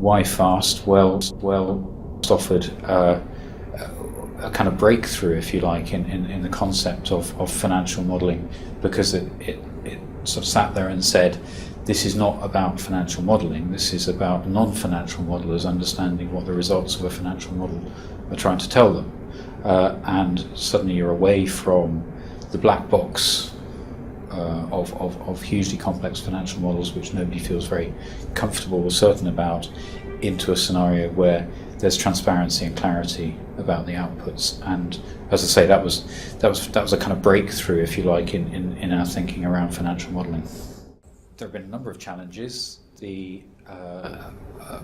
why fast? Well, offered a kind of breakthrough, if you like, in the concept of financial modelling, because it sort of sat there and said, this is not about financial modelling, this is about non-financial modelers understanding what the results of a financial model are trying to tell them. And suddenly you're away from the black box of hugely complex financial models, which nobody feels very comfortable or certain about, into a scenario where there's transparency and clarity about the outputs. And as I say, that was a kind of breakthrough, if you like, in our thinking around financial modelling. There have been a number of challenges. The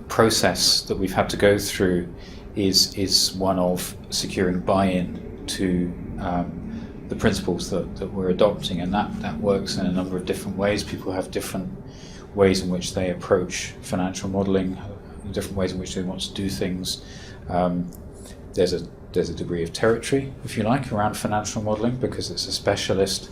process that we've had to go through is one of securing buy-in to the principles that we're adopting, and that works in a number of different ways. People have different ways in which they approach financial modelling, different ways in which they want to do things. There's a degree of territory, if you like, around financial modelling, because it's a specialist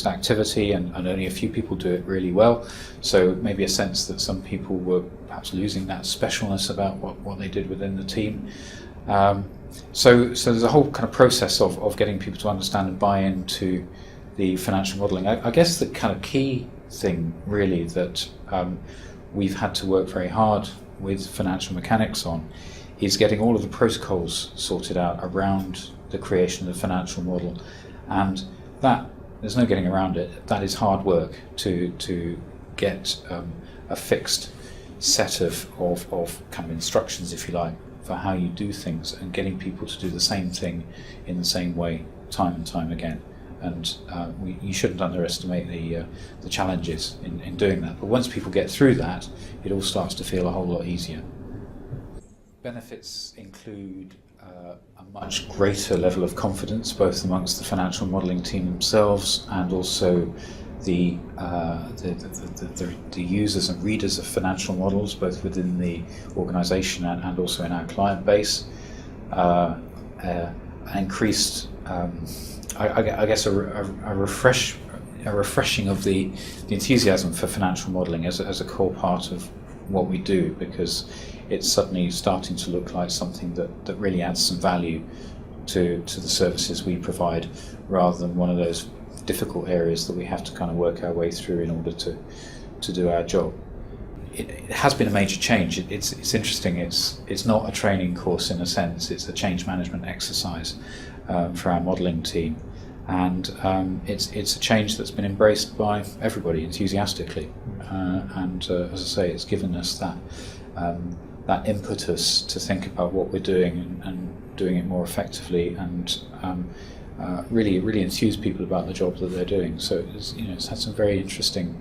activity, and only a few people do it really well. So maybe a sense that some people were perhaps losing that specialness about what they did within the team. So there's a whole kind of process of getting people to understand and buy into the financial modelling. I guess the kind of key thing really that we've had to work very hard with financial mechanics on is getting all of the protocols sorted out around the creation of the financial model, and that, there's no getting around it, that is hard work to get a fixed set of kind of instructions, if you like, for how you do things, and getting people to do the same thing in the same way time and time again. And you shouldn't underestimate the challenges in doing that. But once people get through that, it all starts to feel a whole lot easier. Benefits include a much greater level of confidence, both amongst the financial modelling team themselves and also the users and readers of financial models, both within the organisation and also in our client base. An increased, I guess, a refreshing of the enthusiasm for financial modelling as a core part of what we do, because it's suddenly starting to look like something that really adds some value to the services we provide, rather than one of those difficult areas that we have to kind of work our way through in order to do our job. It has been a major change. It's interesting. It's not a training course in a sense. It's a change management exercise for our modelling team, and it's a change that's been embraced by everybody enthusiastically. And as I say, it's given us that impetus to think about what we're doing and doing it more effectively, and really enthuse people about the job that they're doing. So it's had some very interesting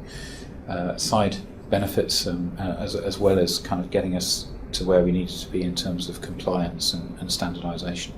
side benefits, as well as kind of getting us to where we needed to be in terms of compliance and standardisation.